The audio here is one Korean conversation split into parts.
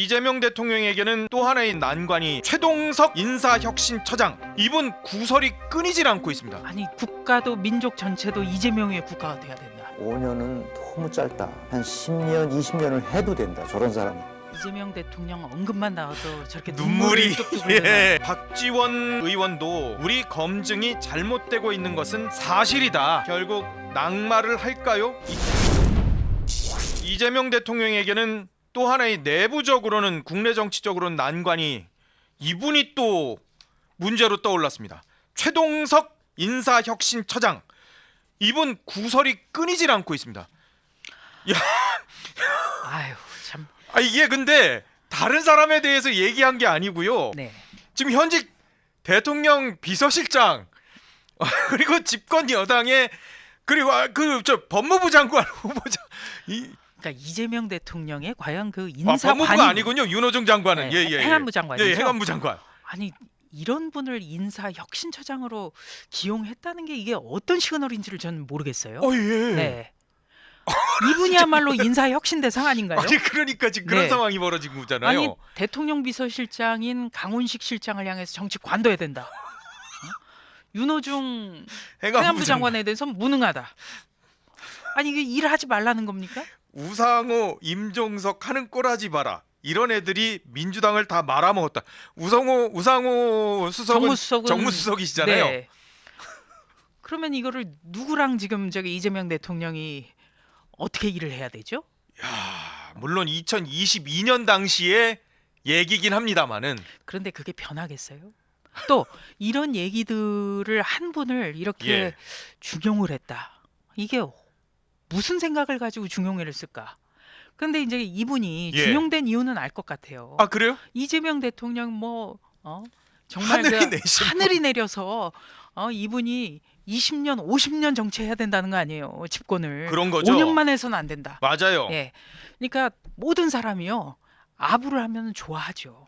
이재명 대통령에게는 또 하나의 난관이 최동석 인사혁신처장. 이분 구설이 끊이질 않고 있습니다. 아니 국가도 민족 전체도 이재명의 국가가 돼야 된다. 5년은 너무 짧다. 한 10년, 20년을 해도 된다. 저런 사람이. 이재명 대통령 언급만 나와도 저렇게 눈물이 뚝뚝 흘러요. 예. 박지원 의원도 우리 검증이 잘못되고 있는 것은 사실이다. 결국 낙마를 할까요? 이재명 대통령에게는 또 하나의 내부적으로는 국내 정치적으로는 난관이 이분이 또 문제로 떠올랐습니다. 최동석 인사혁신처장. 이분 구설이 끊이질 않고 있습니다. 야, 아유 참. 이게 근데 다른 사람에 대해서 얘기한 게 아니고요. 네. 지금 현직 대통령 비서실장 그리고 집권 여당의 그리고 저 법무부 장관 후보자 그러니까 이재명 대통령의 과연 그 법무부가 인사관이 아니군요. 윤호중 장관은 네, 행안부 장관이죠. 예, 행안부 장관. 아니 이런 분을 인사혁신처장으로 기용했다는 게 이게 어떤 시그널인지를 저는 모르겠어요. 예. 네. 이분이야말로 인사혁신 대상 아닌가요? 아니 그러니까 지금 그런 네. 상황이 벌어진 거잖아요. 아니 대통령 비서실장인 강훈식 실장을 향해서 정치 관둬야 된다. 윤호중 행안부 장관에 대해서 무능하다. 아니 이게 일하지 말라는 겁니까? 우상호, 임종석 하는 꼴하지 마라. 이런 애들이 민주당을 다 말아먹었다. 우상호 수석은 정무수석이시잖아요. 네. 그러면 이거를 누구랑 지금 저기 이재명 대통령이 어떻게 일을 해야 되죠? 야, 물론 2022년 당시에 얘기긴 합니다만은 그런데 그게 변하겠어요? 또 이런 얘기들을 한 분을 이렇게 예. 중용을 했다. 이게 무슨 생각을 가지고 중용을 했을까? 근데 이제 이분이 예. 중용된 이유는 알 것 같아요. 아 그래요? 이재명 대통령 정말 하늘이 내려서 이분이 20년, 50년 정치해야 된다는 거 아니에요. 집권을. 그런 거죠. 5년만 해서는 안 된다. 맞아요. 예. 그러니까 모든 사람이요. 아부를 하면 좋아하죠.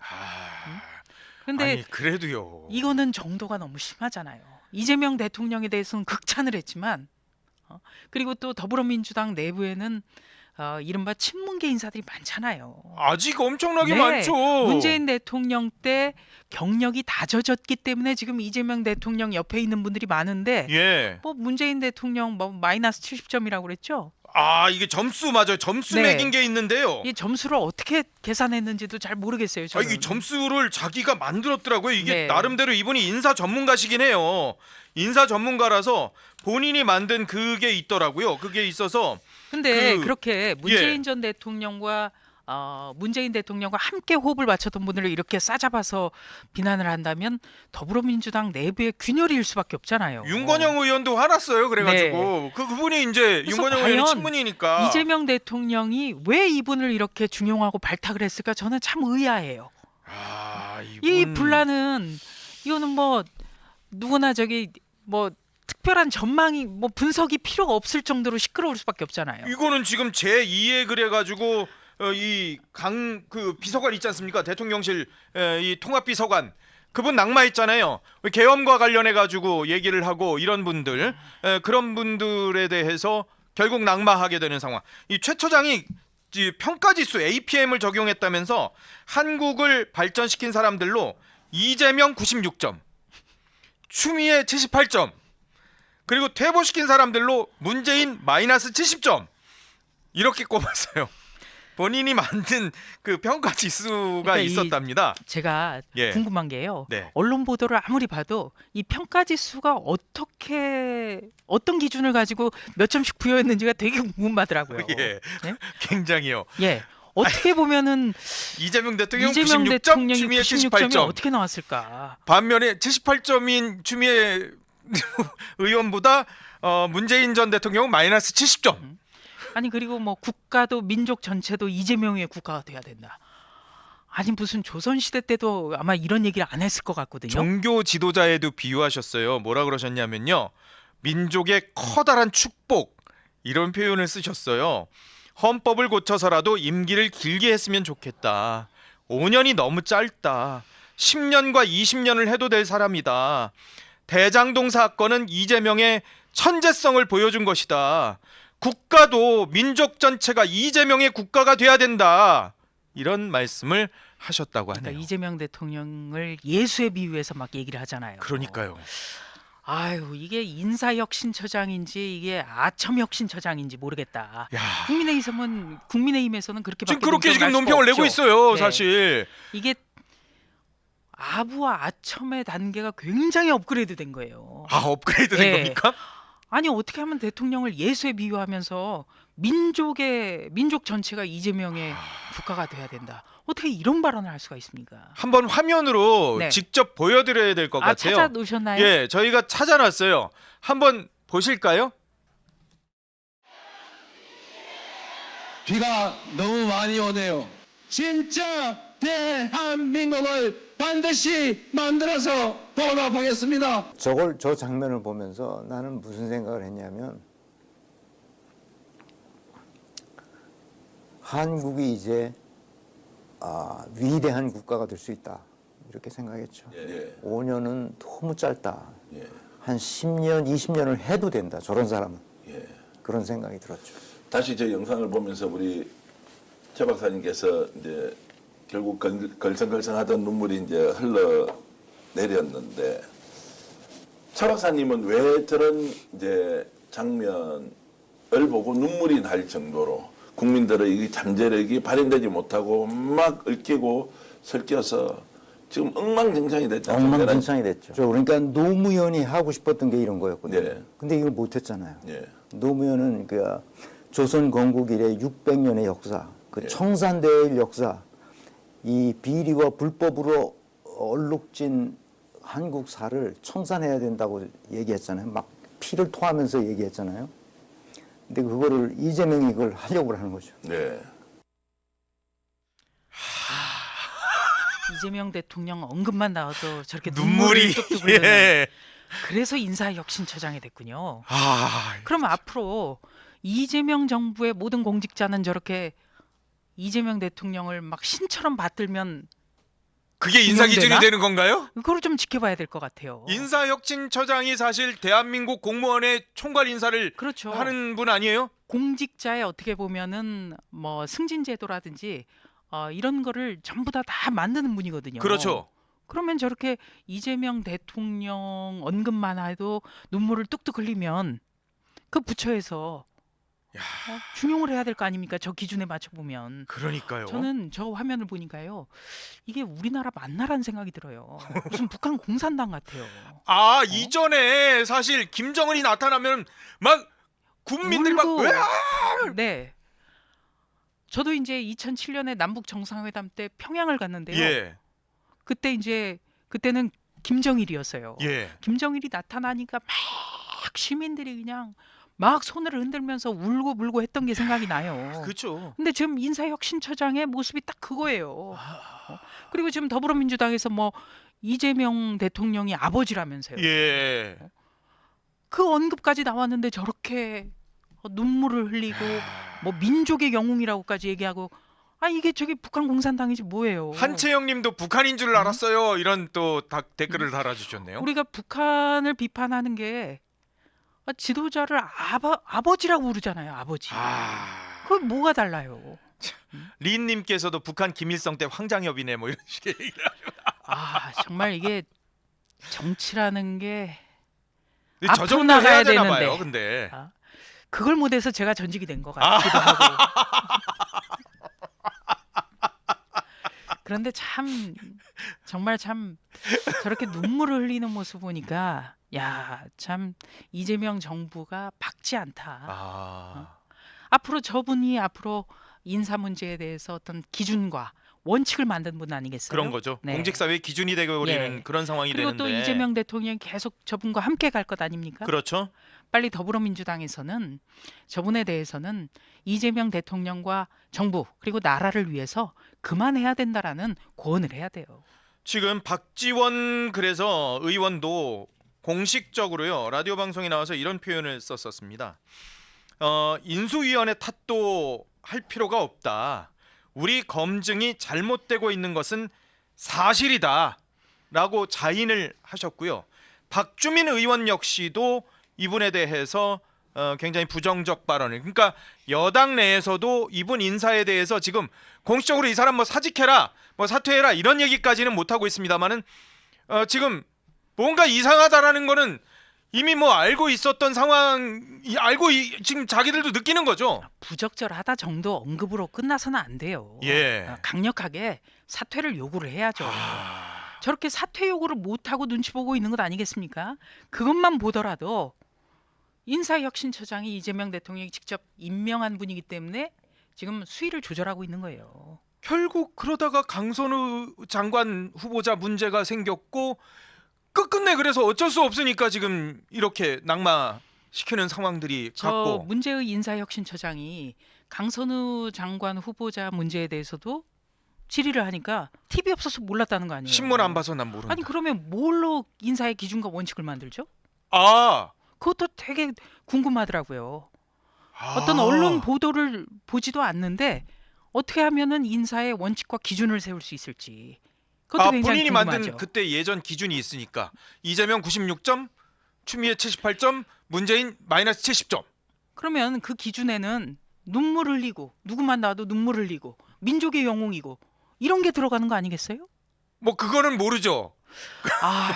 근데 아니 그래도요. 이거는 정도가 너무 심하잖아요. 이재명 대통령에 대해서는 극찬을 했지만 그리고 또 더불어민주당 내부에는 이른바 친문계 인사들이 많잖아요. 아직 엄청나게 네, 많죠. 문재인 대통령 때 경력이 다져졌기 때문에 지금 이재명 대통령 옆에 있는 분들이 많은데 예. 뭐 문재인 대통령 마이너스 70점이라고 그랬죠. 이게 점수 맞아요. 점수 네. 매긴 게 있는데요. 이 점수를 어떻게 계산했는지도 잘 모르겠어요. 저는. 이 점수를 자기가 만들었더라고요. 이게 네. 나름대로 이분이 인사 전문가시긴 해요. 인사 전문가라서 본인이 만든 그게 있더라고요. 그게 있어서 근데 그렇게 문재인 전 대통령과 문재인 대통령과 함께 호흡을 맞췄던 분들을 이렇게 싸잡아서 비난을 한다면 더불어민주당 내부의 균열일 수밖에 없잖아요. 윤건영 의원도 화났어요. 그래가지고 그분이 이제 그래서 윤건영 의원이 과연 친문이니까 이재명 대통령이 왜 이분을 이렇게 중용하고 발탁을 했을까 저는 참 의아해요. 이 분란은 이거는 뭐 누구나 저기 뭐 특별한 전망이 뭐 분석이 필요가 없을 정도로 시끄러울 수밖에 없잖아요. 이거는 지금 제2의 그래가지고 이 그 비서관 있지 않습니까? 대통령실 이 통합비서관 그분 낙마했잖아요. 계엄과 관련해 가지고 얘기를 하고 이런 분들 그런 분들에 대해서 결국 낙마하게 되는 상황. 이 최 처장이 평가지수 APM을 적용했다면서 한국을 발전시킨 사람들로 이재명 96점, 추미애 78점, 그리고 퇴보시킨 사람들로 문재인 마이너스 70점 이렇게 꼽았어요. 본인이 만든 그 평가 지수가 그러니까 있었답니다. 제가 궁금한 게요. 네. 언론 보도를 아무리 봐도 이 평가 지수가 어떤 기준을 가지고 몇 점씩 부여했는지가 되게 궁금하더라고요. 예, 네? 굉장히요. 예. 어떻게 보면은 이재명 대통령 이재명 96점, 대통령이 추미애 96점이 78점. 어떻게 나왔을까? 반면에 78점인 추미애 의원보다 문재인 전 대통령은 마이너스 70점. 아니 그리고 뭐 국가도 민족 전체도 이재명의 국가가 돼야 된다. 아니 무슨 조선시대 때도 아마 이런 얘기를 안 했을 것 같거든요. 종교 지도자에도 비유하셨어요. 뭐라 그러셨냐면요. 민족의 커다란 축복 이런 표현을 쓰셨어요. 헌법을 고쳐서라도 임기를 길게 했으면 좋겠다. 5년이 너무 짧다. 10년과 20년을 해도 될 사람이다. 대장동 사건은 이재명의 천재성을 보여준 것이다. 국가도 민족 전체가 이재명의 국가가 돼야 된다. 이런 말씀을 하셨다고 하네요. 그러니까 이재명 대통령을 예수에 비유해서 막 얘기를 하잖아요. 그러니까요. 아유, 이게 인사혁신처장인지 이게 아첨혁신처장인지 모르겠다. 야. 국민의힘에서는 그렇게밖에 지금 그렇게 지금 논평을 할 수가 논평을 내고 없죠. 있어요, 네. 사실. 이게 아부와 아첨의 단계가 굉장히 업그레이드된 거예요. 아, 업그레이드 된 네. 겁니까? 아니 어떻게 하면 대통령을 예수에 비유하면서 민족 전체가 이재명의 국가가 돼야 된다. 어떻게 이런 발언을 할 수가 있습니까? 한번 화면으로 네. 직접 보여드려야 될 것 같아요. 찾아 놓으셨나요? 예, 저희가 찾아놨어요. 한번 보실까요? 비가 너무 많이 오네요. 진짜 대한민국을 반드시 만들어서 보답하겠습니다. 저 장면을 보면서 나는 무슨 생각을 했냐면 한국이 이제 위대한 국가가 될 수 있다 이렇게 생각했죠. 5년은 너무 짧다. 한 10년, 20년을 해도 된다. 저런 사람은. 그런 생각이 들었죠. 다시 저 영상을 보면서 우리 최 박사님께서 이제 결국 걸성걸성하던 눈물이 이제 흘러 내렸는데 최 박사님은 왜 저런 이제 장면을 보고 눈물이 날 정도로 국민들의 이 잠재력이 발현되지 못하고 막 얽히고 설켜서 지금 엉망진창이 됐잖아요. 엉망진창이 됐죠. 그러니까 노무현이 하고 싶었던 게 이런 거였거든요. 네. 근데 이걸 못했잖아요. 예. 노무현은 그 조선 건국 이래 600년의 역사, 그 예. 청산대일 역사, 이 비리와 불법으로 얼룩진 한국사를 청산해야 된다고 얘기했잖아요. 막 피를 토하면서 얘기했잖아요. 근데 그거를 이재명이 그걸 하려고 하는 거죠. 네. 이재명 대통령 언급만 나와도 저렇게 눈물이 눈물이 뚝뚝 흘러요. 예. 그래서 인사혁신처장이 됐군요. 아, 그럼 앞으로 이재명 정부의 모든 공직자는 저렇게 이재명 대통령을 막 신처럼 받들면 그게 인사 기준이 구명되나? 되는 건가요? 그걸 좀 지켜봐야 될 것 같아요. 인사혁신처장이 사실 대한민국 공무원의 총괄 인사를 그렇죠. 하는 분 아니에요? 공직자의 어떻게 보면은 뭐 승진제도라든지 이런 거를 전부 다 만드는 분이거든요. 그렇죠. 그러면 저렇게 이재명 대통령 언급만 해도 눈물을 뚝뚝 흘리면 그 부처에서 중용을 해야 될 거 아닙니까? 저 기준에 맞춰 보면. 그러니까요. 저는 저 화면을 보니까요. 이게 우리나라 맞나라는 생각이 들어요. 무슨 북한 공산당 같아요. 이전에 사실 김정은이 나타나면 막 국민들이 막 울고. 으아! 네. 저도 이제 2007년에 남북 정상회담 때 평양을 갔는데요. 예. 그때는 김정일이었어요. 예. 김정일이 나타나니까 막 시민들이 그냥 막 손을 흔들면서 울고 불고 했던 게 생각이 나요. 그렇죠. 근데 지금 인사혁신처장의 모습이 딱 그거예요. 그리고 지금 더불어민주당에서 뭐 이재명 대통령이 아버지라면서요. 예. 그 언급까지 나왔는데 저렇게 눈물을 흘리고 뭐 민족의 영웅이라고까지 얘기하고 이게 저기 북한 공산당이지 뭐예요. 한채영 님도 북한인 줄 알았어요. 이런 또 댓글을 달아주셨네요. 우리가 북한을 비판하는 게 지도자를 아버지라고 부르잖아요. 아버지. 그게 뭐가 달라요? 린 님께서도 북한 김일성 때 황장엽이네 뭐 이런 식의 얘기를 하죠. 정말 이게 정치라는 게 저 앞으로 정도 나가야 해야 되나 되는데. 봐요. 근데 그걸 못해서 제가 전직이 된 것 같기도 하고. 그런데 정말 저렇게 눈물을 흘리는 모습 보니까 참 이재명 정부가 박지 않다. 앞으로 저분이 인사 문제에 대해서 어떤 기준과 원칙을 만든 분 아니겠어요? 그런 거죠. 네. 공직사회 기준이 되고 버리는 그런 상황이 그리고 되는데. 또 이재명 대통령이 계속 저분과 함께 갈 것 아닙니까? 그렇죠. 빨리 더불어민주당에서는 저분에 대해서는 이재명 대통령과 정부 그리고 나라를 위해서 그만해야 된다라는 고언을 해야 돼요. 지금 박지원 그래서 의원도 공식적으로요 라디오 방송에 나와서 이런 표현을 썼었습니다. 인수위원회 탓도 할 필요가 없다. 우리 검증이 잘못되고 있는 것은 사실이다라고 자인을 하셨고요. 박주민 의원 역시도 이분에 대해서 굉장히 부정적 발언을. 그러니까 여당 내에서도 이분 인사에 대해서 지금 공식적으로 이 사람 뭐 사직해라, 뭐 사퇴해라 이런 얘기까지는 못 하고 있습니다만은 지금 뭔가 이상하다라는 거는 이미 뭐 알고 있었던 상황, 지금 자기들도 느끼는 거죠. 부적절하다 정도 언급으로 끝나서는 안 돼요. 예. 강력하게 사퇴를 요구를 해야죠. 저렇게 사퇴 요구를 못하고 눈치 보고 있는 것 아니겠습니까? 그것만 보더라도 인사혁신처장이 이재명 대통령이 직접 임명한 분이기 때문에 지금 수위를 조절하고 있는 거예요. 결국 그러다가 강선우 장관 후보자 문제가 생겼고 끝끝내 그래서 어쩔 수 없으니까 지금 이렇게 낙마시키는 상황들이 저 같고. 문재의 인사혁신처장이 강선우 장관 후보자 문제에 대해서도 질의를 하니까 TV 없어서 몰랐다는 거 아니에요? 신문 안 봐서 난 모른다. 아니 그러면 뭘로 인사의 기준과 원칙을 만들죠? 아, 그것도 되게 궁금하더라고요. 아. 어떤 언론 보도를 보지도 않는데 어떻게 하면은 인사의 원칙과 기준을 세울 수 있을지. 그것도 굉장히 본인이 궁금하죠. 만든 그때 예전 기준이 있으니까 이재명 96점, 추미애 78점, 문재인 마이너스 70점. 그러면 그 기준에는 눈물 흘리고 누구만 나와도 눈물 흘리고 민족의 영웅이고 이런 게 들어가는 거 아니겠어요? 뭐 그거는 모르죠. 아,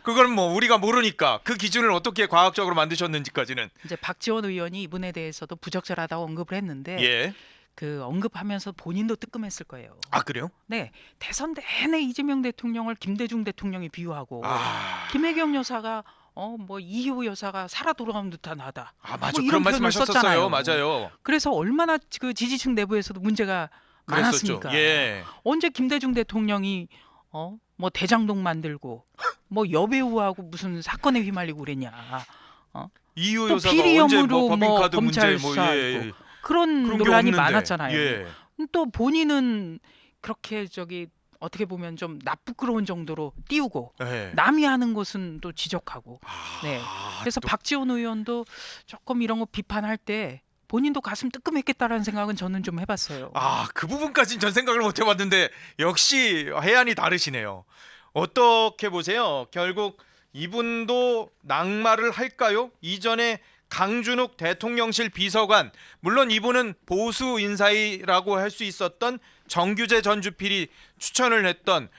그거는 뭐 우리가 모르니까 그 기준을 어떻게 과학적으로 만드셨는지까지는. 이제 박지원 의원이 이분에 대해서도 부적절하다고 언급을 했는데 예. 그 언급하면서 본인도 뜨끔했을 거예요. 아 그래요? 네, 대선 내내 이재명 대통령을 김대중 대통령이 비유하고 김혜경 여사가 뭐 이효 여사가 살아 돌아온 듯한 하다. 아 맞아. 뭐 그런 이런 표현을 말씀하셨었어요. 썼잖아요. 맞아요. 그래서 얼마나 그 지지층 내부에서도 문제가 그랬었죠. 많았습니까? 예. 언제 김대중 대통령이 뭐 대장동 만들고 뭐 여배우하고 무슨 사건에 휘말리고 그랬냐. 이유 또 여사가 비리 언제 혐의로 뭐 법인카드 뭐 문제 검찰 뭐 수사하고 그런 그런 게 논란이 없는데. 많았잖아요. 예. 또 본인은 그렇게 어떻게 보면 좀 나쁘끄러운 정도로 띄우고 예. 남이 하는 것은 또 지적하고. 네. 그래서 또- 박지원 의원도 조금 이런 거 비판할 때 본인도 가슴 뜨끔했겠다라는 생각은 저는 좀 해봤어요. 그 부분까지는 전 생각을 못 해봤는데 역시 해안이 다르시네요. 어떻게 보세요? 결국 이분도 낙마를 할까요? 이전에 강준욱 대통령실 비서관, 물론 이분은 보수 인사이라고 할 수 있었던 정규재 전 주필이 추천을 했던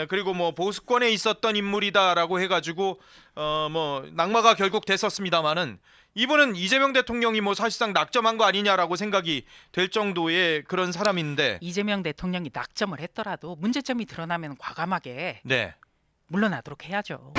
그리고 뭐 보수권에 있었던 인물이다라고 해가지고 뭐 낙마가 결국 됐었습니다만은 이분은 이재명 대통령이 뭐 사실상 낙점한 거 아니냐라고 생각이 될 정도의 그런 사람인데. 이재명 대통령이 낙점을 했더라도 문제점이 드러나면 과감하게 네. 물러나도록 해야죠.